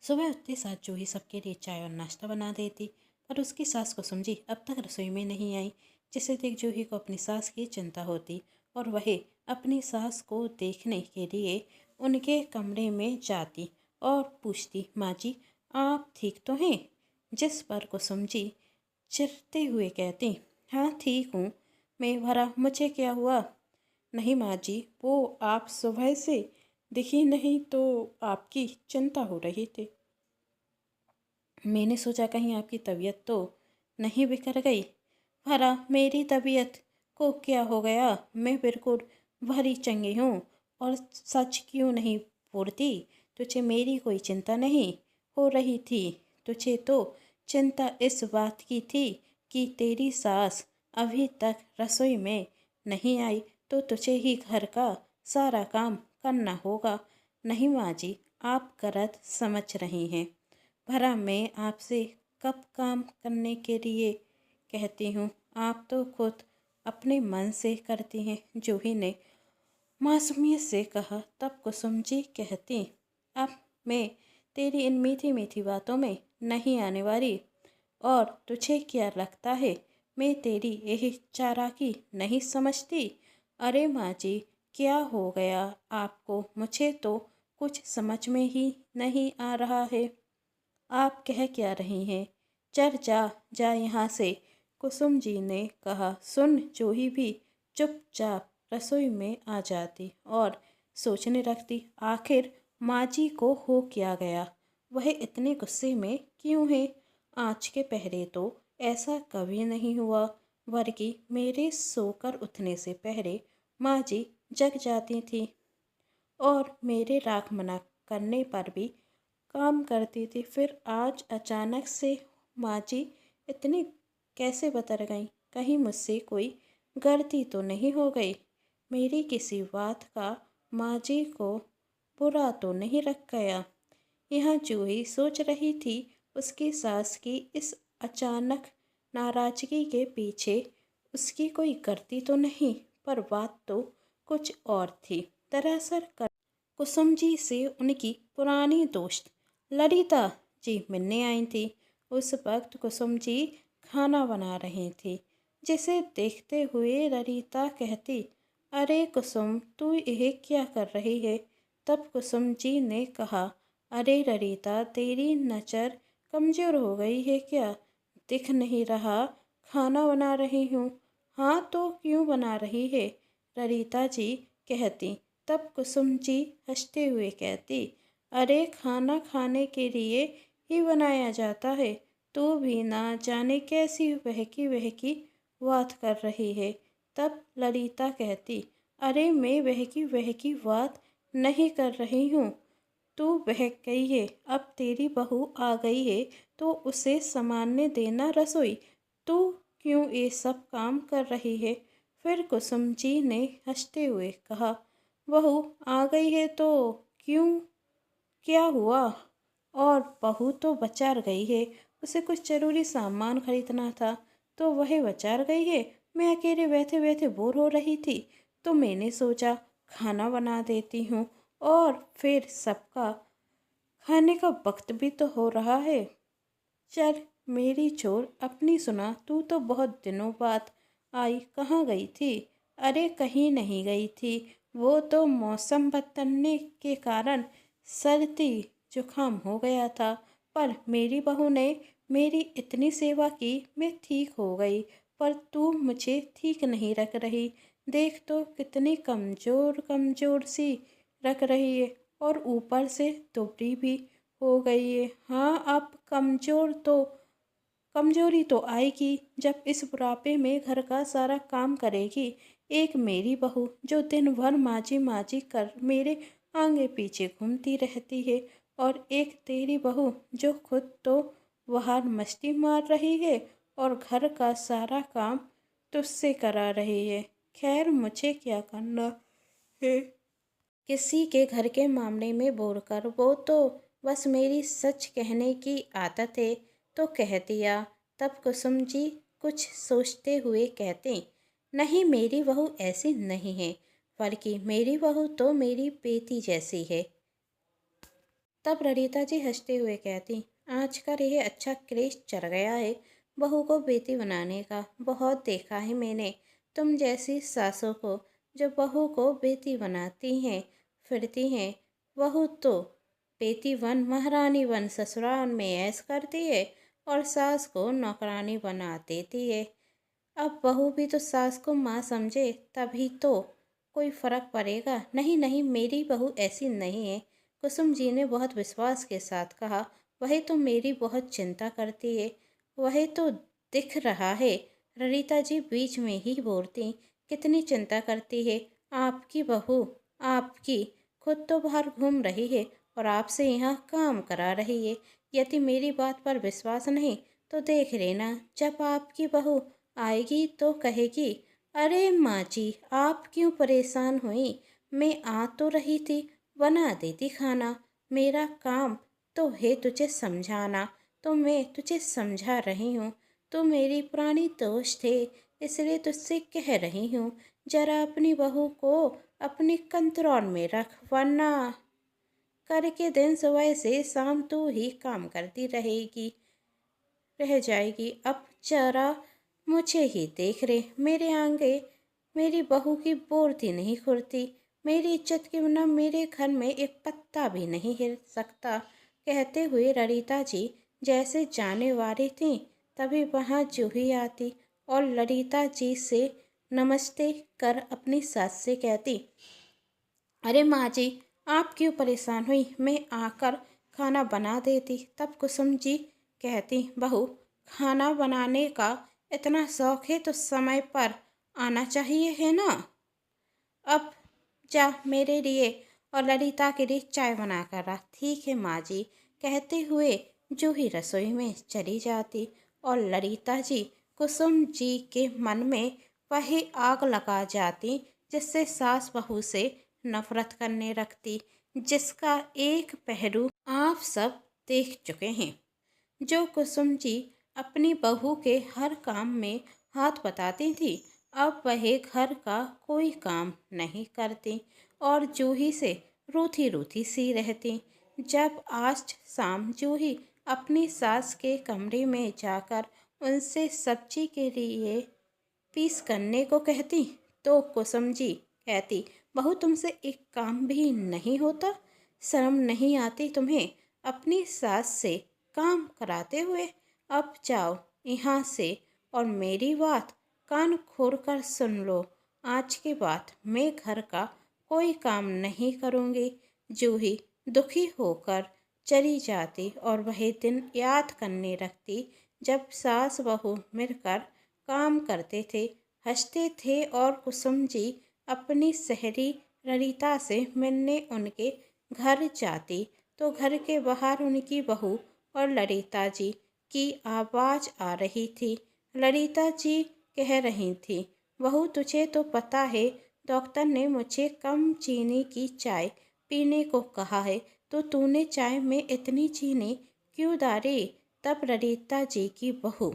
सुबह उठते साथ जूही सबके लिए चाय और नाश्ता बना देती, पर उसकी सास कुसुम जी अब तक रसोई में नहीं आई, जिसे देख जूही को अपनी सास की चिंता होती और वह अपनी सास को देखने के लिए उनके कमरे में जाती और पूछती, माँ जी आप ठीक तो हैं? जिस पर कुसुम जी चिढ़ते हुए कहती, हाँ ठीक हूँ मैं भरा, मुझे क्या हुआ? नहीं माँ जी, वो आप सुबह से दिखी नहीं तो आपकी चिंता हो रही थी। मैंने सोचा कहीं आपकी तबीयत तो नहीं बिगड़ गई। भला मेरी तबीयत को क्या हो गया? मैं बिल्कुल भली चंगी हूँ। और सच क्यों नहीं बोलती? तुझे मेरी कोई चिंता नहीं हो रही थी। तुझे तो चिंता इस बात की थी कि तेरी सास अभी तक रसोई में नहीं आई, तो तुझे ही घर का सारा काम करना होगा। नहीं माँ जी, आप गलत समझ रही हैं। भला मैं आपसे कब काम करने के लिए कहती हूँ? आप तो खुद अपने मन से करती हैं। जूही ने मासूमियत से कहा। तब कुसुम जी कहती, अब मैं तेरी इन मीठी मीठी बातों में नहीं आने वाली। और तुझे क्या लगता है मैं तेरी यही चालाकी नहीं समझती? अरे माँ जी, क्या हो गया आपको? मुझे तो कुछ समझ में ही नहीं आ रहा है। आप कह क्या रही हैं? चल जा जा यहाँ से, कुसुम जी ने कहा। सुन जूही भी चुपचाप रसोई में आ जाती और सोचने लगती, आखिर माँ जी को हो क्या गया? वह इतने गुस्से में क्यों है? आज के पहले तो ऐसा कभी नहीं हुआ, बल्कि मेरे सोकर उठने से पहले माँ जी जग जाती थी और मेरे राख मना करने पर भी काम करती थी। फिर आज अचानक से माँ जी इतनी कैसे बदल गई? कहीं मुझसे कोई गलती तो नहीं हो गई? मेरी किसी बात का माँ जी को बुरा तो नहीं रख गया? यहाँ जूही सोच रही थी उसकी सास की इस अचानक नाराजगी के पीछे उसकी कोई गलती तो नहीं, पर बात तो कुछ और थी। दरअसल कुसुम जी से उनकी पुरानी दोस्त ललिता जी मिलने आई थी। उस वक्त कुसुम जी खाना बना रही थी, जिसे देखते हुए ललिता कहती, अरे कुसुम तू यह क्या कर रही है? तब कुसुम जी ने कहा, अरे ललिता तेरी नज़र कमज़ोर हो गई है क्या? दिख नहीं रहा खाना बना रही हूँ। हाँ तो क्यों बना रही है? ललिता जी कहती। तब कुसुम जी हंसते हुए कहती, अरे खाना खाने के लिए ही बनाया जाता है। तू भी ना जाने कैसी बहकी बहकी बात कर रही है। तब ललिता कहती, अरे मैं बहकी बहकी बात नहीं कर रही हूँ। तू बहक गई है। अब तेरी बहू आ गई है तो उसे संभालने देना रसोई। तू क्यों ये सब काम कर रही है? फिर कुसुम जी ने हंसते हुए कहा, बहू आ गई है तो क्यों, क्या हुआ? और बहू तो बाजार गई है, उसे कुछ ज़रूरी सामान खरीदना था तो वह बाजार गई है। मैं अकेले बैठे बैठे बोर हो रही थी तो मैंने सोचा खाना बना देती हूँ, और फिर सबका खाने का वक्त भी तो हो रहा है। चल मेरी छोर अपनी सुना, तू तो बहुत दिनों बाद आई, कहाँ गई थी? अरे कहीं नहीं गई थी, वो तो मौसम बदलने के कारण सर्दी जुकाम हो गया था। पर मेरी बहू ने मेरी इतनी सेवा की, मैं ठीक हो गई। पर तू मुझे ठीक नहीं रख रही। देख तो कितनी कमज़ोर कमज़ोर सी रख रही है, और ऊपर से दुबली भी हो गई है। हाँ अब कमजोरी तो आएगी जब इस बुढ़ापे में घर का सारा काम करेगी। एक मेरी बहू जो दिन भर माजी माजी कर मेरे आगे पीछे घूमती रहती है, और एक तेरी बहू जो खुद तो बाहर मस्ती मार रही है और घर का सारा काम तुझसे करा रही है। खैर मुझे क्या करना है किसी के घर के मामले में बोलकर? वो तो बस मेरी सच कहने की आदत है तो कह दिया। तब कुसुम जी कुछ सोचते हुए कहते, नहीं मेरी बहू ऐसी नहीं है, बल्कि मेरी बहू तो मेरी बेटी जैसी है। तब ललिता जी हंसते हुए कहती, आजकल यह अच्छा क्रेज चढ़ गया है बहू को बेटी बनाने का। बहुत देखा है मैंने तुम जैसी सासों को, जो बहू को बेटी बनाती हैं फिरती हैं। बहू तो बेटी बन महारानी बन ससुराल में ऐश करती है और सास को नौकरानी बना देती है। अब बहू भी तो सास को माँ समझे तभी तो कोई फर्क पड़ेगा। नहीं नहीं, मेरी बहू ऐसी नहीं है। कुसुम जी ने बहुत विश्वास के साथ कहा। वही तो मेरी बहुत चिंता करती है, वही तो दिख रहा है। ललिता जी बीच में ही बोलती, कितनी चिंता करती है आपकी बहू? आपकी खुद तो बाहर घूम रही है और आपसे यहाँ काम करा रही है। यदि मेरी बात पर विश्वास नहीं तो देख लेना, जब आपकी बहू आएगी तो कहेगी, अरे माँ जी आप क्यों परेशान हुई, मैं आ तो रही थी, बना देती खाना। मेरा काम तो है तुझे समझाना, तो मैं तुझे समझा रही हूँ। तो मेरी पुरानी दोस्त है, इसलिए तुझसे कह रही हूँ, जरा अपनी बहू को अपनी कंट्रोल में रख, वरना करके दिन सुबह से शाम तू ही काम करती रह जाएगी। अब जरा मुझे ही देख रहे, मेरे आगे मेरी बहू की बोलती नहीं खुरती। मेरी इज्जत के बिना मेरे घर में एक पत्ता भी नहीं हिल सकता। कहते हुए ललिता जी जैसे जाने वाली थी, तभी वहाँ जूही आती और ललिता जी से नमस्ते कर अपनी सास से कहती, अरे माँ जी आप क्यों परेशान हुई, मैं आकर खाना बना देती। तब कुसुम जी कहती, बहू खाना बनाने का इतना शौक है तो समय पर आना चाहिए है ना। अब जा मेरे लिए और ललिता के लिए चाय बना कर रख। ठीक है माँ जी, कहते हुए जूही रसोई में चली जाती और ललिता जी कुसुम जी के मन में वही आग लगा जाती जिससे सास बहू से नफरत करने लगती, जिसका एक पहलू आप सब देख चुके हैं। जो कुसुम जी अपनी बहू के हर काम में हाथ बटाती थी, अब वह घर का कोई काम नहीं करती और जूही से रूठी रूठी सी रहती। जब आज शाम जूही अपनी सास के कमरे में जाकर उनसे सब्जी के लिए पीस करने को कहती, तो कुसुम जी कहती, बहू तुमसे एक काम भी नहीं होता, शर्म नहीं आती तुम्हें अपनी सास से काम कराते हुए। अब जाओ यहाँ से और मेरी बात कान खोल कर सुन लो, आज के बाद मैं घर का कोई काम नहीं करूँगी। जूही दुखी होकर चली जाती और वह दिन याद करने लगती जब सास बहू मिलकर काम करते थे, हंसते थे और कुसुम जी अपनी सहेली ललिता से मिलने उनके घर जाती तो घर के बाहर उनकी बहू और ललिता जी की आवाज़ आ रही थी। ललिता जी कह रही थी, बहू तुझे तो पता है डॉक्टर ने मुझे कम चीनी की चाय पीने को कहा है, तो तूने चाय में इतनी चीनी क्यों डाली। तब ललिता जी की बहू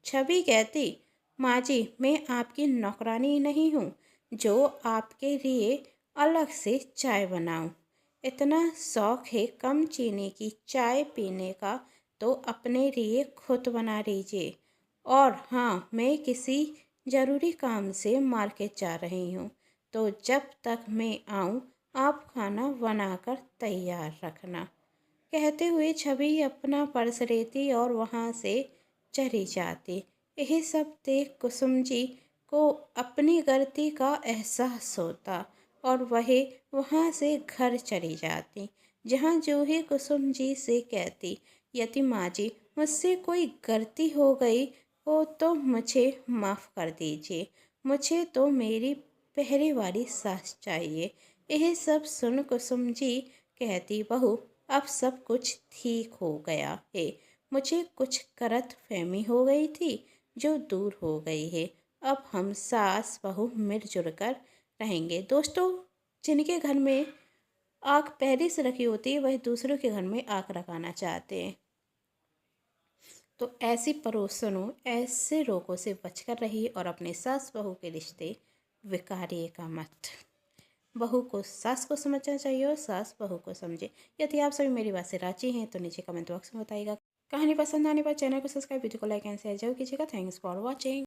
छवि कहती, माँ जी मैं आपकी नौकरानी नहीं हूँ जो आपके लिए अलग से चाय बनाऊँ। इतना शौक है कम चीनी की चाय पीने का तो अपने लिए खुद बना लीजिए। और हाँ, मैं किसी ज़रूरी काम से मार्केट जा रही हूँ, तो जब तक मैं आऊँ आप खाना बनाकर तैयार रखना। कहते हुए छवि अपना पर्स लेती और वहाँ से चली जाती। यही सब देख कुसुम जी को अपनी गलती का एहसास होता और वह वहाँ से घर चली जाती, जहाँ जूही कुसुम जी से कहती, यदि माँ जी मुझसे कोई गलती हो गई हो तो मुझे माफ़ कर दीजिए, मुझे तो मेरी पहले वाली सास चाहिए। यह सब सुन कुसुम जी कहती, बहू अब सब कुछ ठीक हो गया है, मुझे कुछ गलत फहमी हो गई थी जो दूर हो गई है। अब हम सास बहू मिलजुल कर रहेंगे। दोस्तों, जिनके घर में आग पहले से रखी होती है वह दूसरों के घर में आग लगाना चाहते हैं, तो ऐसी पड़ोसनों ऐसे लोगों से बचकर रहिए और अपने सास बहू के रिश्ते बिगाड़िएगा मत। बहू को सास को समझना चाहिए और सास बहू को समझे। यदि आप सभी मेरी बात से राजी हैं तो नीचे कमेंट बॉक्स में बताइएगा। कहानी पसंद आने पर चैनल को सब्सक्राइब, वीडियो को लाइक एंड शेयर जरूर कीजिएगा। Thanks for watching.